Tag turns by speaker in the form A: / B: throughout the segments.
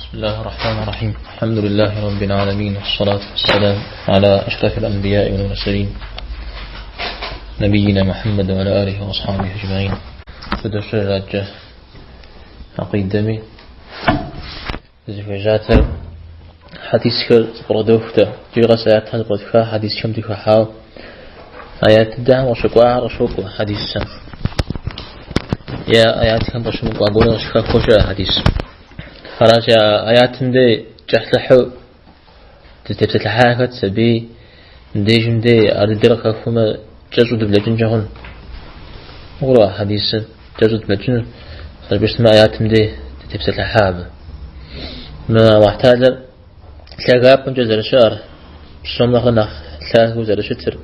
A: بسم الله الرحمن الرحيم. الحمد لله رب العالمين، والصلاة والسلام على أشرف الأنبياء والمرسلين نبينا محمد وعلى آله وأصحابه أجمعين. فدرس الرجة عقيدمي زفجات حديث كردوفته جيغا ساعات هالبرتفا حديث كم تكحاو آيات الدعوة وشكوى رشوكو حديث سم يا آيات كم رشوكو أقول رشكا خوشا حديث خلاص يا آيات مدي جحلحو تتلحاكت سبي نديجم دي أردرك فما جزود بلجن جهن وقرأ حديث جزود بلجن خربشت ما آيات مدي تتلحاب ما واحتاج تلاقاب من جزر الشعر بشم نخلنا تلاقو زر شتر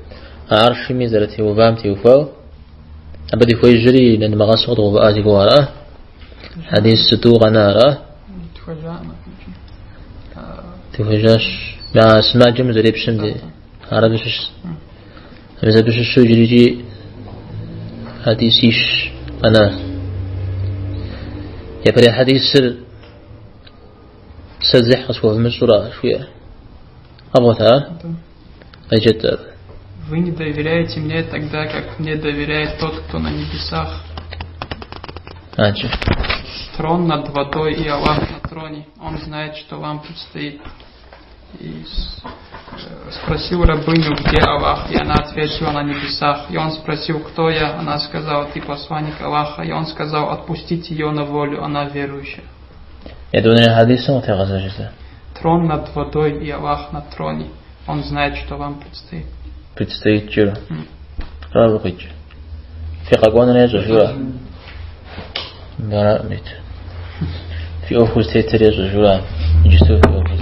A: أعرف مي زرتي وبامتي وفاو أبدي خوي جري لأن مغاسق وبآتي قوارا حديث ستوغ نارا تفجاش مع اسماء جمع زري بشم دي عربي شش إذا بشش جريجي حديثيش أنا يبري حديث سر سزح أصوه من السورة شوية أبغى تعال أجد.
B: Вы не доверяете мне тогда, как мне доверяет тот, кто на небесах. Трон над водой и Аллах на троне. Он знает, что вам предстоит. И спросил рабыню, где Аллах, и она ответила: на небесах. И он спросил: кто я? Она сказала: ты посланник Аллаха. И он сказал: отпустите ее на волю, она верующая. Трон над водой и Аллах на троне. Он знает, что вам предстоит.
A: Предстоит чего? Правильно. Фикагон режу. Барамит. في أوفوز تيتريز وجولا يجسوا في أوفوز.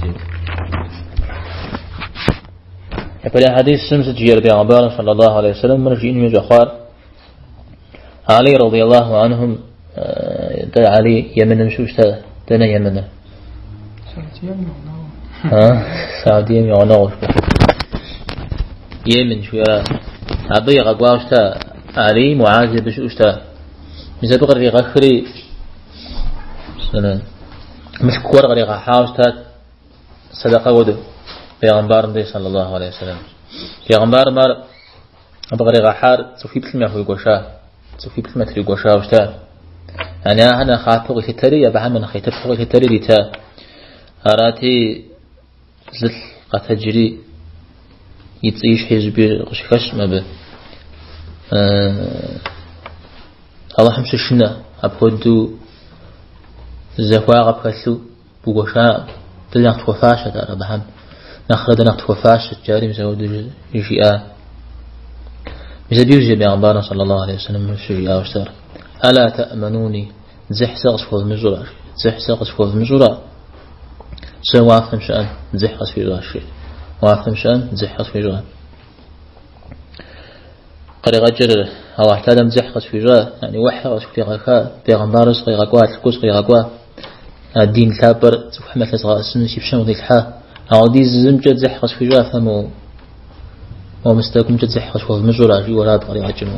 A: يقول حديث سمس جير بيعبار صلى الله عليه وسلم من جين من جخار علي رضي الله عنهم دل علي يمن مشوشته دنا يمنه. سعودية يعنو. يمن شوية عبي غقواشته علي معاذ بشوشته. مثل بقري غخري سنة مش كور غري غحاوشته صدقة ودو بيغمبار النبي صلى الله عليه وسلم. بيغمبار مار بقري غحار صفي بسمة في قوشة صفي بسمة في قوشة وشته. أنا هنا خاطر في تري أبهم خيتر في تري لتا أراتي زل قتجري يتعيش حزب غشكش ما به الله حمش شنا أبودو زفاق بكسو بوشاء تلنا توفاش ترى بهم نخردنا توفاش جاري مسود يشيئا مسديو جميع أنبارنا صلى الله عليه وسلم شيئا واشتر ألا تأمنوني زح سقف المزرعة زح سقف المزرعة سوافهم شأن زح سقف الراشي وافهم شأن زح سقف الراشي قري غجر الله تعالى مزح في جاه يعني وحى في غكا بيغمبار صغير غكوا الكوس صغير غكوا الدين ثابر محمد صغير السن شيبشان ذي الحا أو دي زمجة زح في جاه فمو ومستقيم زح في المجرى في ولا قري غجر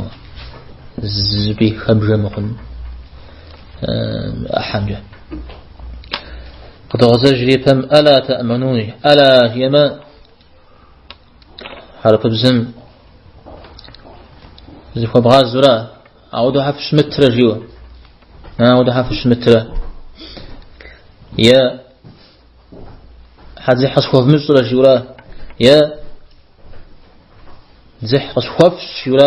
A: زبي خمجة مخن أحمجة قد غزج فم ألا تأمنوني ألا يما حرف بزم زي بغاز زرا أعود حفش متر جوا أعود حفش متر يا حد زي حصفه متر جوا يا زي حصفه جوا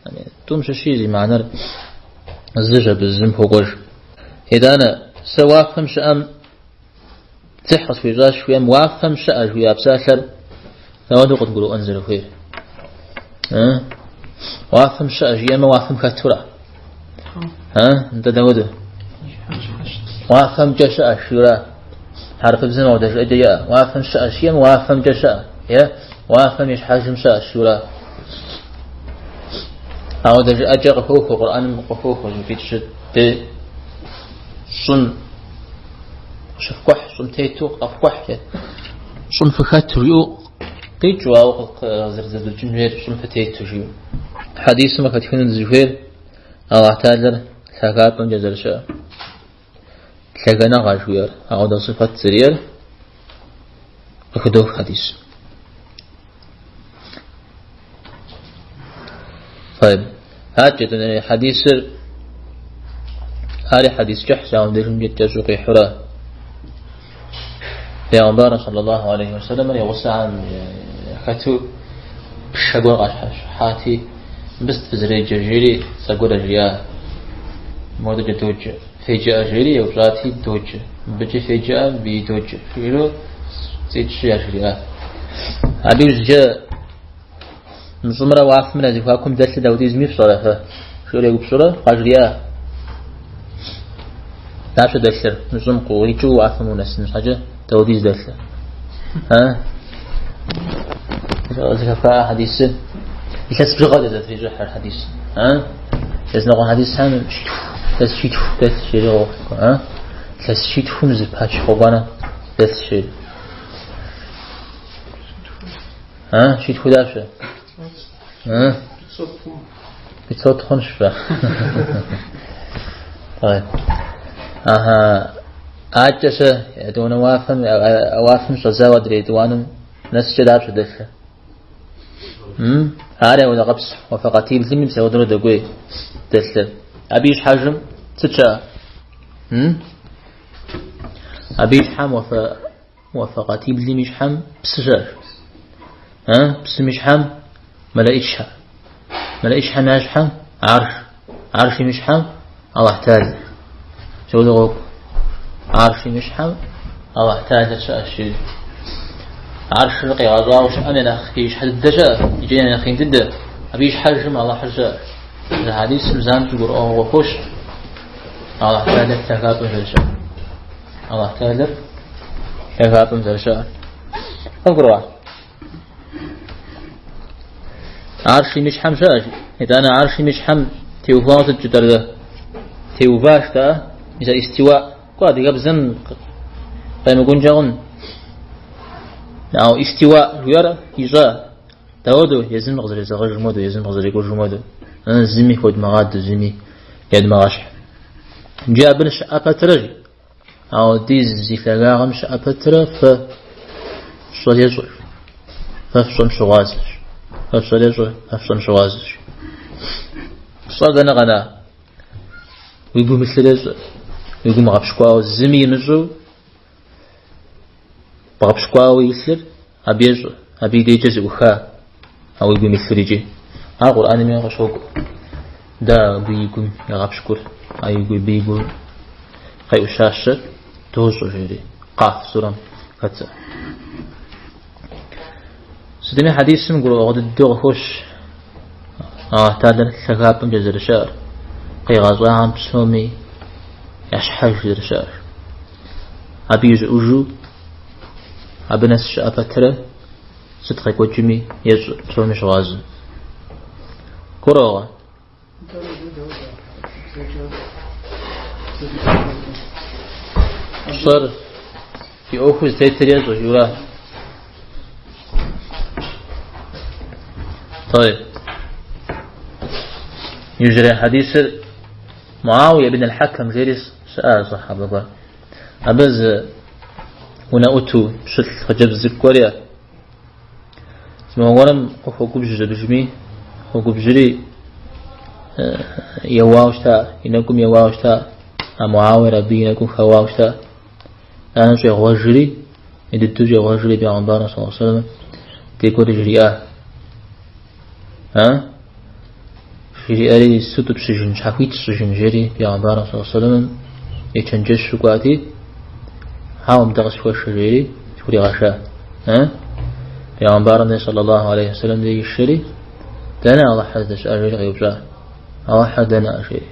A: يعني توم شيء زي معنى الزجاج بالزم فوقش إذا أنا سوافهم شأم زي حصف جوا شوية موافهم شأ جوا بسافر نودو قد نقولوا أنزل فيه وافهم شأجي أما وافهم كتورة أنت داود وافهم جشاء شورا حرف الزمن ودش أجياء وافهم شأجي أما وافهم جشاء يا وافهم يش حجم شاء شورا أو دش أجا قفوف القرآن قفوف في تشد صن شفقح صن تيتو قفقح صن فكتر يو قيجوا أو زرزر الجنوير صن فتيتو جيو حديث ما كتكون الزفير الله تعالى ثقاب من جزر شاء لقنا غاشوير أو صفة سرير أخذوه حديث. طيب هاتجتنا حديث هذا حديث جحش عن دلهم يتجسوق حرا پیامبر صلى الله عليه وسلم يوصى عن خطو بشغل غاش حاتي بست فزري جرجيري سقول الرياء مودة دوج فيجاء جري يوزاتي دوج بجي فيجاء بيدوج فيرو زيد شيء الرياء هذا جاء نصمر وعف من أزفاكم دلت داوديز مي بصراحة شو اللي بصراحة قاجرياء لا شو دلت نصم قوي جو وعف من الناس حاجة داوديز دلت ها إذا حديث يكسب شغال إذا في جحر حديث ها إذا نقول حديث هم تسشيت تسشيت ها تسشيت فمز بحاج خوبانا تسشيت ها شيت خدافة ها بتصوت خنش فا طيب عاجسة دون وافم شزاوة دريدوانم نسجد عبش دفع هذا ولا قبس وفقاتي بثمي بسيودرو دقوي دفع أبيش حجم تتشا أبيش حم وفقاتي بثمي حم بسجر بسميش حم ملايش حم ملايش حم ياش حم عرشي مش حم الله احتاج شو دقوك عرشي مش حم الله احتاج الشيء عرش رقي غزا وش أنا نخيش حد الدجا يجينا نخين تدا أبيش حجم الله حجر الحديث مزام تقول وخش الله احتاج تكاب الرجال الله احتاج تكاب الرجال اقرأ عرشي مش حم شاج إذا أنا عرشي مش حم تيوفاش الجدر ده تيوفاش ده إذا استواء قاد يقبزن قيم يكون جاون أو استواء يرى يجا تودو يزن مغزر يزغر جمودو يزن مغزر يقول جمودو أنا زمي خود مغاد زمي يد مغاش جاء بنش أبترج أو ديز زفلاغا مش أبتر فصل يزور ففصل شغازش ففصل يزور ففصل شغازش صادنا غنا ويقول مثل يزور ويقول مغابشكوا زمي نجو بغبشكوا ويسر أبيجو أبي ديجز وخا أو يقول مثل يجي القرآن ما يغشوك دا بيقول يغبشكور أي يقول بيقول خي أشاشر توجو جري قاف سورة فتح سدمي حديث نقول وقد الدغ خوش تادر ثقاب جزر شهر قي غزوة عم بسومي يشحج جزر شهر أبيج أجو أبنس شأفتره صدقك وجمي يزو بسومي شغاز كروغا صار في أوخز تيتر يزو يوراه طيب يجري حديث معاوية بن الحكم جيريس سأل صحابة أبز هنا أتو بشتل خجب الزكوريا اسمه ورم أخوكب جري أخوكب جري يواوشتا إنكم يواوشتا معاوية ربي إنكم خواوشتا أنا شيء غوجري إذا تجي غوجري بعنبارنا صلى الله عليه وسلم تيكور جريئة في أري ستوب سجن شاكويت سجن جري بعنبارنا صلى الله عليه وسلم يتنجش شكواتي حاوم دغس فوش جري شكوري غشا بعنبارنا صلى الله عليه وسلم دي الشري دانا الله حدث أجري غيبجا الله حدنا أجري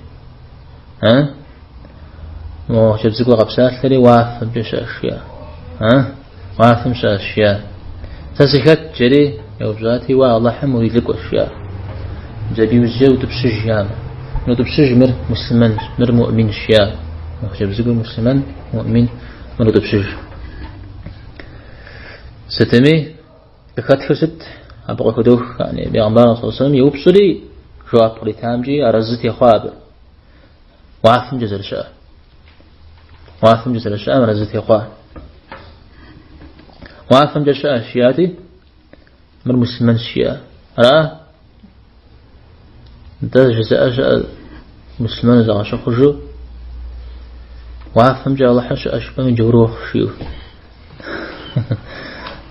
A: مو شبزك وقبسات لري وافم بش أشياء وافم ش أشياء تسكت جري يوجاتي والله حمو يلقوا أشياء جابي وزيو تبسج ياما نو تبسج مر مسلمان مر مؤمن أشياء شبزك مسلمان مؤمن مر تبسج ستمي بكات خسد أبغى كدوخ يعني بيعمر صلى الله عليه وسلم يوبصلي جواب قريتامجي أرزتي خواب وعافم جزر شاء وافهم جسر الشام رزتي قواه وافهم جسر الشياتي من مسلمان الشيعة رأى جزاء مسلمان إذا عشق خجو وافهم جاء الله حش أشبه من جوروه شيو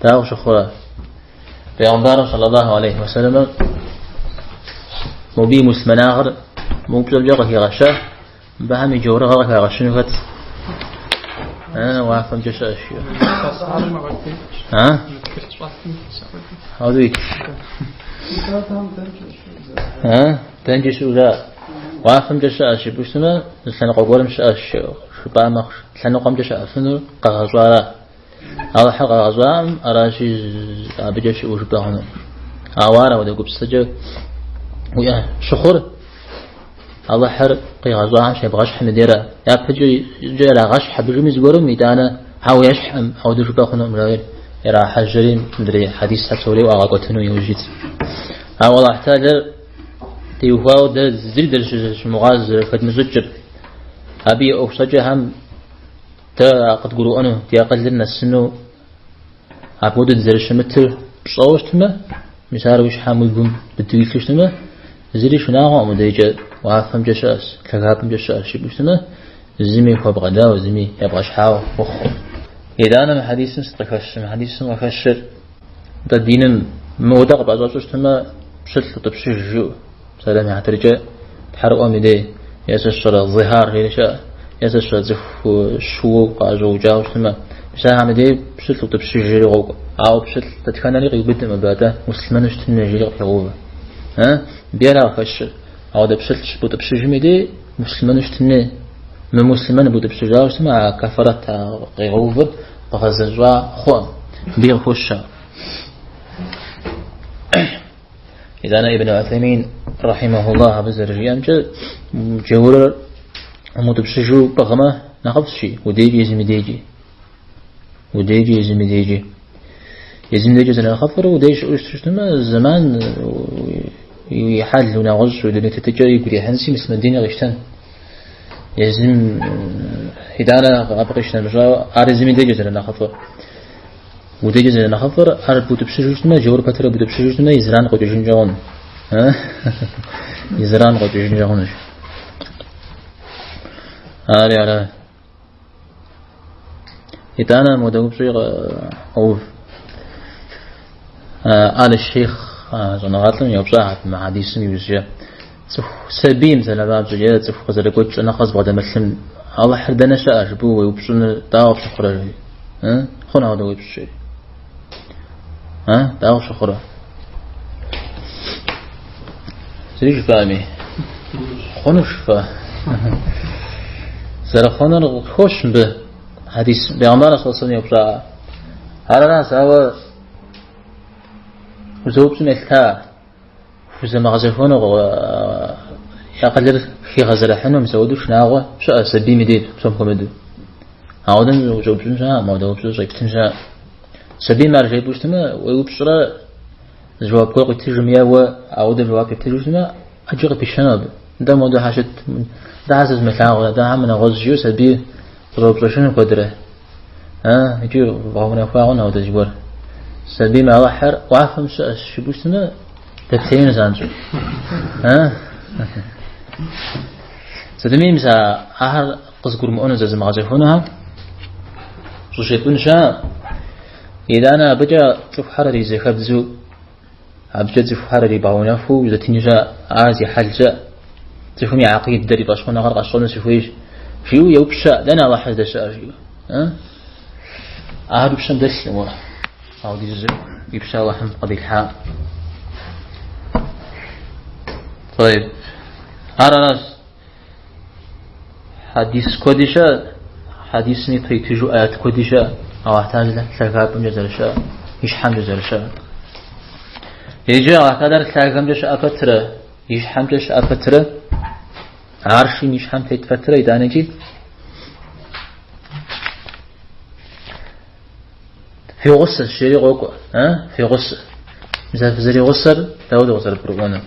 A: تعالوا شخورا بيغمبار صلى الله عليه وسلم مبي مسلمان آخر مبزل جاء غشاه بهم جوره غرق غشنو فت وافهم جاء الشيو هذيك تنجش ولا وافهم جاء الشيو بسمة لسنا قبول مش الشيو شو بعمق لسنا قام جاء فنو قغزوارا أول حلقة غزوام أراشي أبجاش وش بعهنا أوارا وده قب سجى ويا شخور الله حر قي غزوام شيء بغش حمديرة يا بجي جرا غش حبجي مزورم ميدانا هاو يشحم هاو ده شو بعهنا مراير يرا حجرين مدري حديث حسولي وأغاقتنو يوجد أول احتاج تيوفاو ده زيد درش مغاز فد مزجر أبي أو سجى هم تا قد قولوا أنا تياقل لنا السنو عبود الزرش متر بصوش تما مسار وش حامل بوم بالتويكش تما زري شناغا مديجة وعافهم جشاس كغابم جشاس شبوش تما زمي فبغدا وزمي يبغى شحاو وخو إذا أنا محديث ستركش محديث مفشر دا دين مودق بعضوش تما بشتل تبشجو سلام يحترجة تحرقوا مدي يسشر الظهار هي شاء يسشر زف شو قاجو جاوش تما بسها مدي بشتل تبشجري غوق أو بشتل تتكنى لي قبل ما بعده مسلمان اشتنى جري غوق ها بيلا خش أو ده بشتل شبو تبشج مدي مسلمان اشتنى من مسلمان بود بشجاوش تما كفرت غوق بغزجوا خو بير خوشة إذا أنا ابن عثيمين رحمه الله بزرجيان جور متبشجو بغمه نخف شيء وديجي يزم ديجي زنا خفر وديش أشتما زمان يحل لنا غش ودني تتجاري يقولي حنسي مثل الدنيا غشتن يزم إذا أنا أبغيشنا مجرى أرزم ديجي زنا خفر وديجي زنا خفر أرد بوتبشجو تما جور بتر بوتبشجو تما يزران قدوشين جون يزران قدوشين جونش على إذا أنا مدوب شيء أو آل الشيخ زنغاتلم يبصح مع حديث يوجد سبيم زل باب زجاج سفق زل قدش أنا خاص بعد مثل الله حردنا شاش بو ويبصون داوف شخرة خنا هذا ويبصي داوف شخرة سريج فامي خنوش فا زل خنا خوش به حديث بيعمر خاصني يبصح على ناس هو وزوجتنا الثاء وزما غزفون يقدر في غزل حنو مسودوش ناغو شو سبي مديد سمكم مدو هاودن وزوجتنا شا ما دوبش زيكتن شا سبي مرجع بوشتما ويبشرا جواب كل تجميع وأود جواب تجميع أجر بيشناب ده موضوع حاجة ده عزز مثلا ده عمنا غزجو سبي زوجتنا قدره يجي بعمنا فاعون أو تجبر سبي ما وحر وعفهم شبوشنا تبتين زانجو سدمي مسا أهل قصقر مؤنز زي ما غزفونها شو شيطون شاء إذا أنا بجا شوف حرري زي خبزو أبجد زي حرري بعونا فو إذا تنجا عازي حلجا تفهمي عقيد دري باشخونا غرق أشخونا سيفويش فيو يوبشا لنا واحد دشا فيو أهل بشام دسلم أو ديزو يبشا وحم قبل حاء طيب هذا ناس حديث كوديشا حديث مي تيجو آيات كوديشا أو أحتاج له ثلاثة جزرشا يشحن جزرشا يجي أحتاج ثلاثة جزرشا أفترة يشحن جزرشا أفترة عرشي يشحن فترة إذا نجي في غصة الشيء غوكو في غصة مثلا في زري غصة داود غصة البرغونة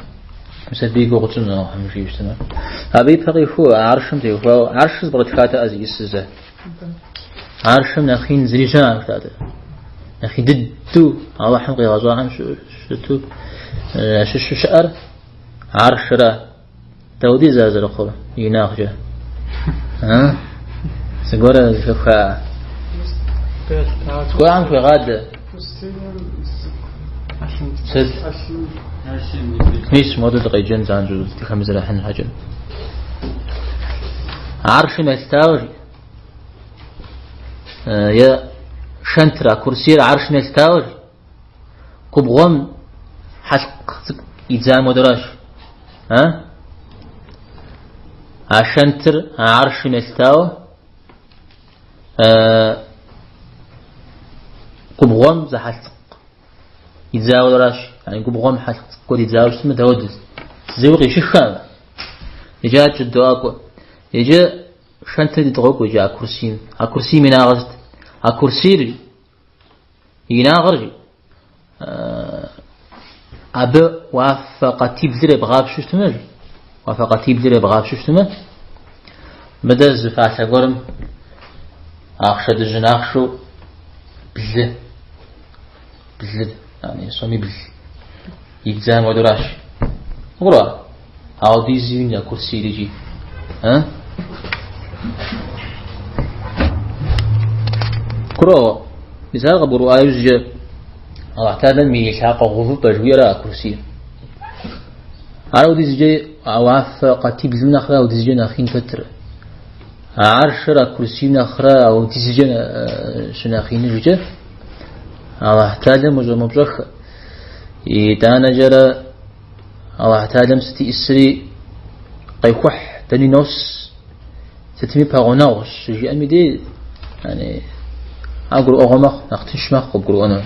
A: مثلا بيجو غصة همشي يجتمع أبي بقي هو عرشم تيوفا عرش بغت خاطئ أزي السزة عرشم نخين زريشان كتاده نخي ددو الله حمقي غزوان شتو شو شعر عرش را تودي زازر خور يناخجه ها سجورة شوفها كل عام في غاد سد مش مودة قيجن زانجو تخمز لحن هجن عرش مستاوري يا شنترا كرسي عرش مستاوري كبغم حلق يتزام ودراش ها عشنتر عرش مستاو كبغم زحلق يتزاو دراش يعني كبغم حلق كود يتزاو اسمه تودز زوقي شخام يجات الدعاء يجي شنتر يدغوك وجاء كرسي كرسي من أغزت كرسي يناغرجي أبى وافقتي بذرة بغاب شو تمر وافقتي بذرة بغاب شو تمر بدأ الزفاف أقولم أخشى الجناح شو بذل يعني صمي بذل يجزام ودراش قرأ عادي زين يا كرسي رجي ها قرأ مثال قبروا أيوز أو اعتادن ميشاق غفو بجويرة كرسي عاود يجي عواف قتيب زمن أخرى أو تيجي ناخين فترة عرشرة كرسي نخرى أو تيجي شناخين جوجة أو اعتادن مبجخ يتانا جرى أو اعتادن ستي إسري قيقوح تاني نوس ستمي باغوناوش جي أمي دي يعني أقول أغمق نختش مخ أقول أنا